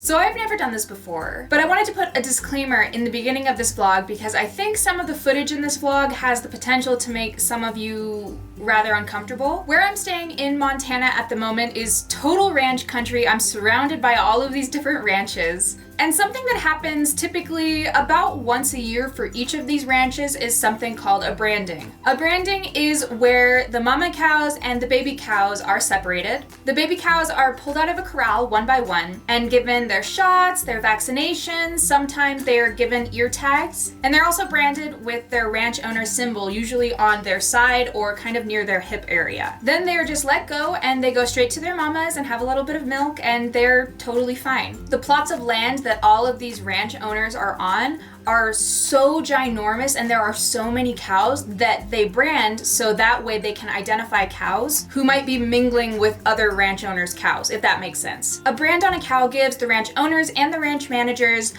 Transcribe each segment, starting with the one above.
So I've never done this before, but I wanted to put a disclaimer in the beginning of this vlog because I think some of the footage in this vlog has the potential to make some of you rather uncomfortable. Where I'm staying in Montana at the moment is total ranch country. I'm surrounded by all of these different ranches. And something that happens typically about once a year for each of these ranches is something called a branding. A branding is where the mama cows and the baby cows are separated. The baby cows are pulled out of a corral one by one and given their shots, their vaccinations, sometimes they are given ear tags, and they're also branded with their ranch owner symbol, usually on their side or kind of near their hip area. Then they're just let go and they go straight to their mamas and have a little bit of milk and they're totally fine. The plots of land that all of these ranch owners are on are so ginormous, and there are so many cows that they brand so that way they can identify cows who might be mingling with other ranch owners' cows, if that makes sense. A brand on a cow gives the ranch owners and the ranch managers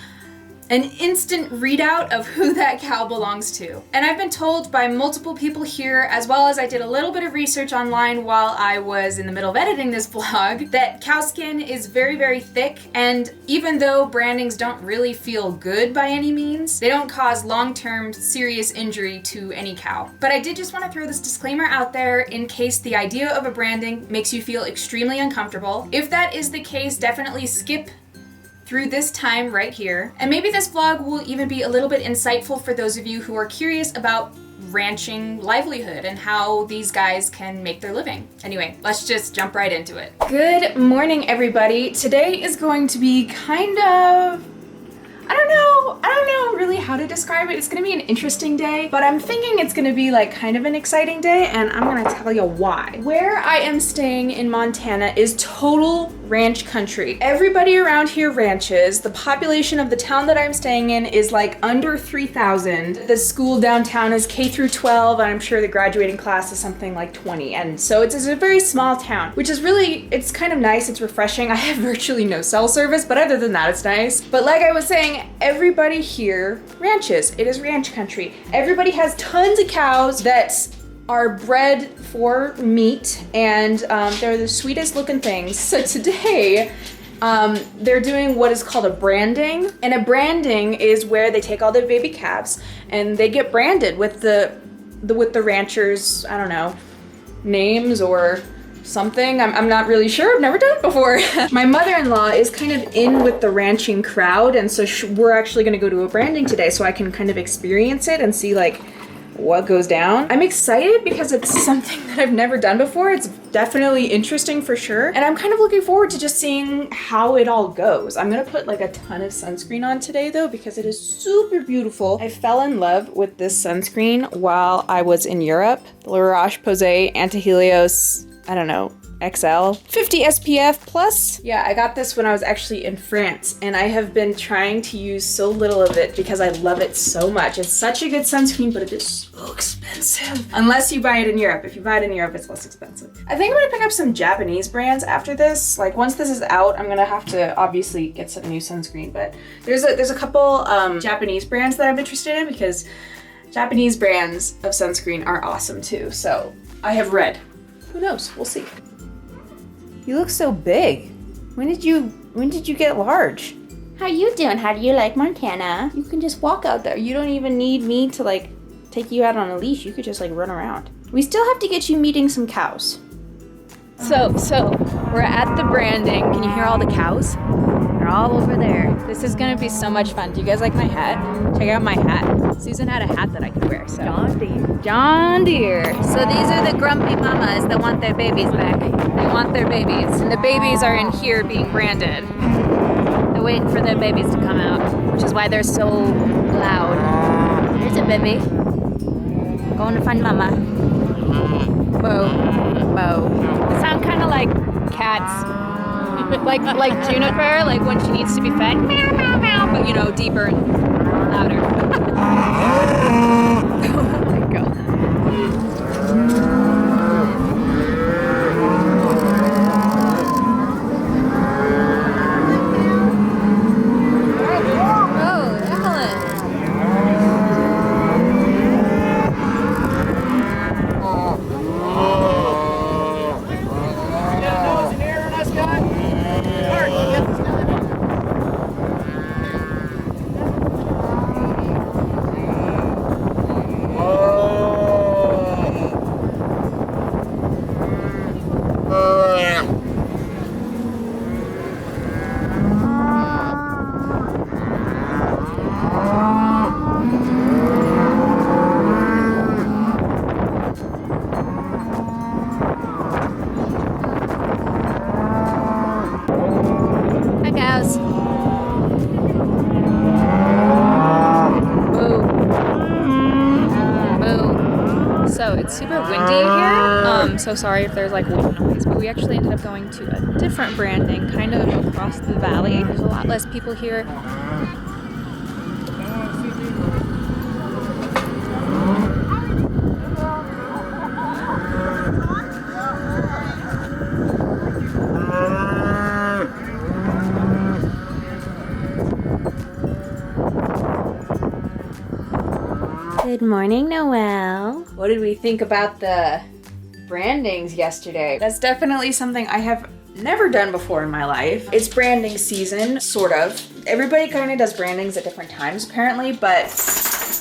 an instant readout of who that cow belongs to. And I've been told by multiple people here, as well as I did a little bit of research online while I was in the middle of editing this vlog, that cow skin is very, very thick, and even though brandings don't really feel good by any means, they don't cause long-term serious injury to any cow. But I did just want to throw this disclaimer out there in case the idea of a branding makes you feel extremely uncomfortable. If that is the case, definitely skip through this time right here. And maybe this vlog will even be a little bit insightful for those of you who are curious about ranching livelihood and how these guys can make their living. Anyway, let's just jump right into it. Good morning, everybody. Today is going to be kind of, I don't know really how to describe it. It's gonna be an interesting day, but I'm thinking it's gonna be like kind of an exciting day, and I'm gonna tell you why. Where I am staying in Montana is total ranch country. Everybody around here ranches. The population of the town that I'm staying in is like under 3,000. The school downtown is K through 12, and I'm sure the graduating class is something like 20. And so it's a very small town, which is really, it's kind of nice, it's refreshing. I have virtually no cell service, but other than that, it's nice. But like I was saying, everybody here ranches. It is ranch country. Everybody has tons of cows that are bred for meat, and they're the sweetest looking things. So today, they're doing what is called a branding, and a branding is where they take all their baby calves and they get branded with the ranchers', I don't know, names or something. I'm not really sure. I've never done it before. My mother-in-law is kind of in with the ranching crowd, and so we're actually going to go to a branding today so I can kind of experience it and see like what goes down. I'm excited because it's something that I've never done before. It's definitely interesting for sure. And I'm kind of looking forward to just seeing how it all goes. I'm gonna put like a ton of sunscreen on today though, because it is super beautiful. I fell in love with this sunscreen while I was in Europe. The La Roche-Posay Anti-Helios, I don't know, XL 50 SPF plus. Yeah, I got this when I was actually in France, and I have been trying to use so little of it because I love it so much. It's such a good sunscreen, but it is so expensive. Unless you buy it in Europe. If you buy it in Europe, it's less expensive. I think I'm gonna pick up some Japanese brands after this. Like once this is out, I'm gonna have to obviously get some new sunscreen, but there's a couple Japanese brands that I'm interested in because Japanese brands of sunscreen are awesome too. So I have read. Who knows? We'll see. You look so big. When did you get large? How you doing? How do you like Montana? You can just walk out there. You don't even need me to like take you out on a leash. You could just like run around. We still have to get you meeting some cows. So we're at the branding. Can you hear all the cows? They're all over there. This is gonna be so much fun. Do you guys like my hat? Check out my hat. Susan had a hat that I could wear. So. John Deere. So these are the grumpy mamas that want their babies back. They want their babies. And the babies are in here being branded. They're waiting for their babies to come out, which is why they're so loud. There's a baby. Going to find mama. Whoa. Whoa. They sound kind of like cats. like Juniper, like when she needs to be fed. Meow, meow, meow. But you know, deeper and louder. Oh my God. it's super windy here. So sorry if there's like wind noise, but we actually ended up going to a different branding kind of across the valley. There's a lot less people here. Good morning, Noelle. What did we think about the brandings yesterday? That's definitely something I have never done before in my life. It's branding season, sort of. Everybody kind of does brandings at different times apparently, but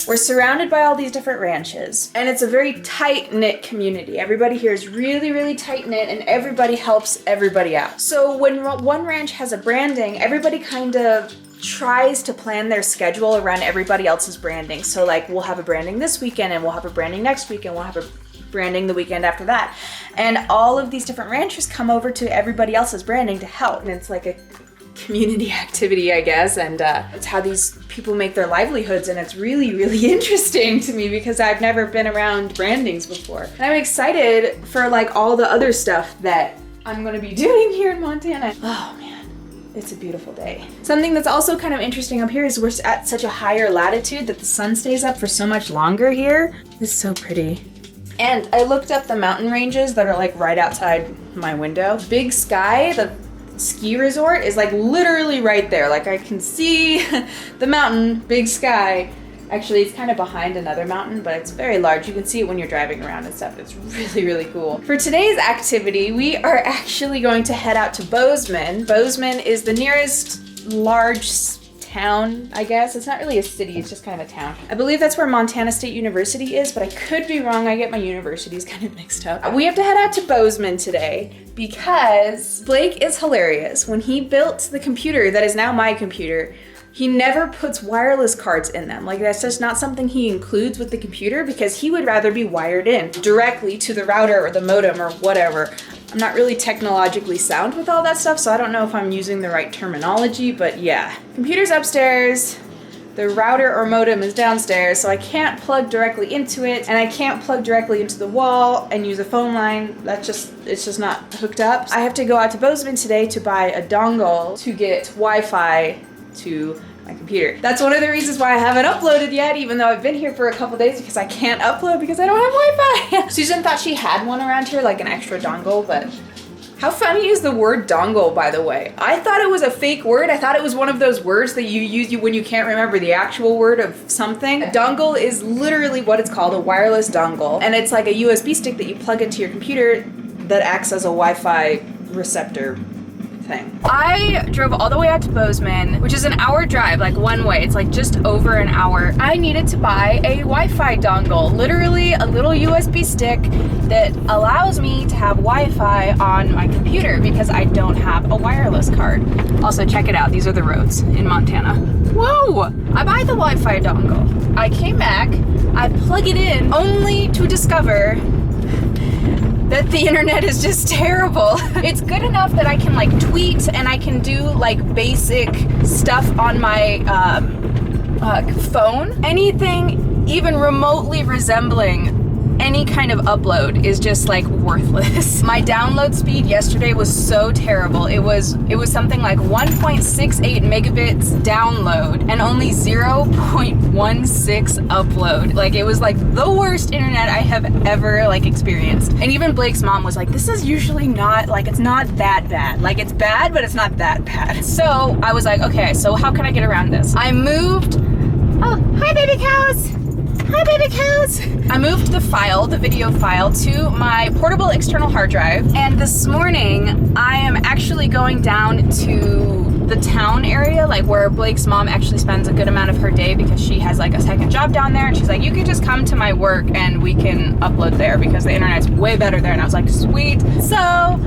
we're surrounded by all these different ranches and it's a very tight-knit community. Everybody here is really, really tight-knit and everybody helps everybody out. So when one ranch has a branding, everybody kind of tries to plan their schedule around everybody else's branding. So like we'll have a branding this weekend and we'll have a branding next weekend, we'll have a branding the weekend after that. And all of these different ranchers come over to everybody else's branding to help. And it's like a community activity, I guess. And it's how these people make their livelihoods. And it's really, really interesting to me because I've never been around brandings before. And I'm excited for like all the other stuff that I'm gonna be doing here in Montana. Oh man. It's a beautiful day. Something that's also kind of interesting up here is we're at such a higher latitude that the sun stays up for so much longer here. It's so pretty. And I looked up the mountain ranges that are like right outside my window. Big Sky, the ski resort, is like literally right there. Like I can see the mountain, Big Sky. Actually, it's kind of behind another mountain, but it's very large. You can see it when you're driving around and stuff. It's really, really cool. For today's activity, we are actually going to head out to Bozeman. Bozeman is the nearest large town, I guess. It's not really a city, it's just kind of a town. I believe that's where Montana State University is, but I could be wrong. I get my universities kind of mixed up. We have to head out to Bozeman today because Blake is hilarious. When he built the computer that is now my computer, he never puts wireless cards in them. Like that's just not something he includes with the computer because he would rather be wired in directly to the router or the modem or whatever. I'm not really technologically sound with all that stuff, so I don't know if I'm using the right terminology, but yeah. Computer's upstairs, the router or modem is downstairs, so I can't plug directly into it, and I can't plug directly into the wall and use a phone line. It's just not hooked up. I have to go out to Bozeman today to buy a dongle to get Wi-Fi to my computer. That's one of the reasons why I haven't uploaded yet, even though I've been here for a couple days because I can't upload because I don't have Wi-Fi. Susan thought she had one around here, like an extra dongle, but how funny is the word dongle, by the way? I thought it was a fake word. I thought it was one of those words that you use when you can't remember the actual word of something. A dongle is literally what it's called, a wireless dongle. And it's like a USB stick that you plug into your computer that acts as a Wi-Fi receptor thing. I drove all the way out to Bozeman, which is an hour drive, like one way. It's like just over an hour. I needed to buy a Wi-Fi dongle, literally a little USB stick that allows me to have Wi-Fi on my computer because I don't have a wireless card. Also, check it out. These are the roads in Montana. Whoa! I buy the Wi-Fi dongle. I came back, I plug it in, only to discover that the internet is just terrible. It's good enough that I can like tweet and I can do like basic stuff on my phone. Anything even remotely resembling any kind of upload is just like worthless. My download speed yesterday was so terrible. It was something like 1.68 megabits download and only 0.16 upload. Like it was like the worst internet I have ever like experienced. And even Blake's mom was like, this is usually not like, it's not that bad. Like it's bad, but it's not that bad. So I was like, okay, so how can I get around this? I moved, oh, hi baby cows. Hi baby cows! I moved the video file to my portable external hard drive, and this morning I am actually going down to the town area, like where Blake's mom actually spends a good amount of her day because she has like a second job down there, and she's like, you can just come to my work and we can upload there because the internet's way better there. And I was like, sweet. So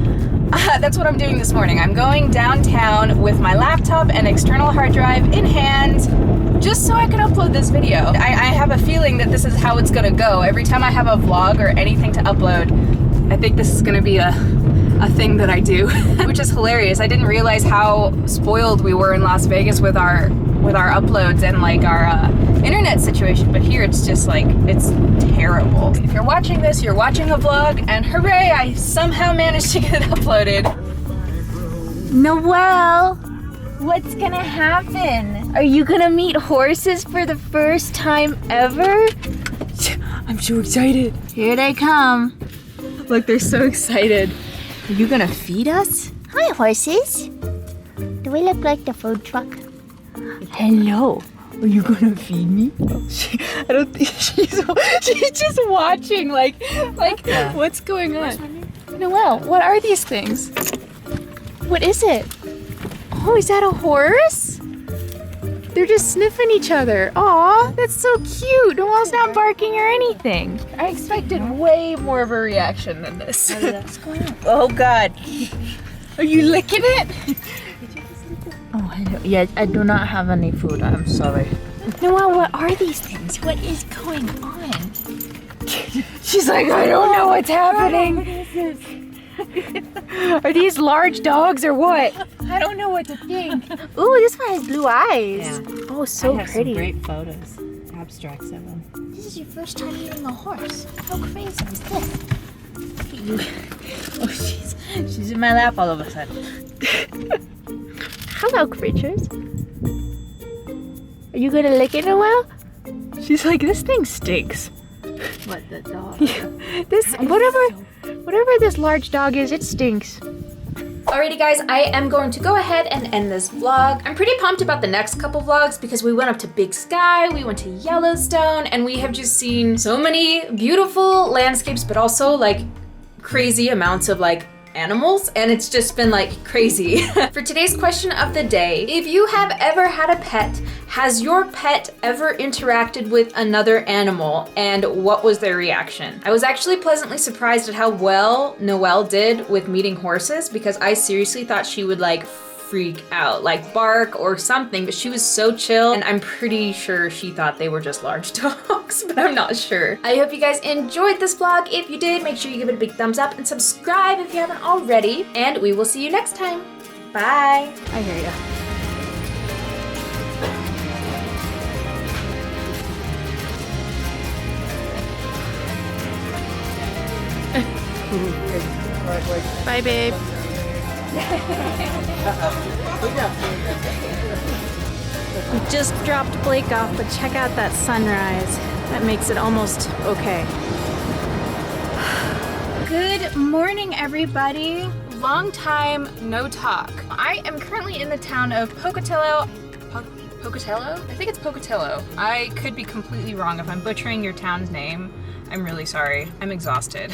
that's what I'm doing this morning. I'm going downtown with my laptop and external hard drive in hand, just so I can upload this video. I have a feeling that this is how it's gonna go. Every time I have a vlog or anything to upload, I think this is gonna be a thing that I do, which is hilarious. I didn't realize how spoiled we were in Las Vegas with our with our uploads and like our internet situation, but here it's just like, it's terrible. If you're watching this, you're watching a vlog, and hooray, I somehow managed to get it uploaded. Noelle, what's gonna happen? Are you gonna meet horses for the first time ever? I'm so excited. Here they come. Look, they're so excited. Are you gonna feed us? Hi, horses. Do we look like the food truck? Hello. Are you gonna feed me? I don't think she's just watching, like what's going on? Noelle, what are these things? What is it? Oh, is that a horse? They're just sniffing each other. Aw, that's so cute. Noelle's not barking or anything. I expected way more of a reaction than this. What's going on? Oh God. Are you licking it? Oh, hello. Yeah, I do not have any food. I'm sorry. Noelle, what are these things? What is going on? She's like, I don't know what's happening. What is this? Are these large dogs or what? I don't know what to think. Ooh, this one has blue eyes. Yeah. Oh, so I have pretty. some great photos, abstracts of them. This is your first time meeting a horse. How crazy is this? Oh, she's in my lap all of a sudden. Hello, creatures. Are you gonna lick it, Noelle? She's like, this thing stinks. What, the dog? This, whatever this large dog is, it stinks. Alrighty guys, I am going to go ahead and end this vlog. I'm pretty pumped about the next couple vlogs because we went up to Big Sky, we went to Yellowstone, and we have just seen so many beautiful landscapes, but also like crazy amounts of like animals, and it's just been like crazy. For today's question of the day, if you have ever had a pet, has your pet ever interacted with another animal, and what was their reaction? I was actually pleasantly surprised at how well Noelle did with meeting horses, because I seriously thought she would like freak out, like bark or something, but she was so chill, and I'm pretty sure she thought they were just large dogs, but I'm not sure. I hope you guys enjoyed this vlog. If you did, make sure you give it a big thumbs up and subscribe if you haven't already, and we will see you next time. Bye. I hear ya. Bye, babe. We just dropped Blake off, but check out that sunrise. That makes it almost okay. Good morning, everybody. Long time no talk. I am currently in the town of Pocatello. Pocatello? I think it's Pocatello. I could be completely wrong. If I'm butchering your town's name, I'm really sorry. I'm exhausted.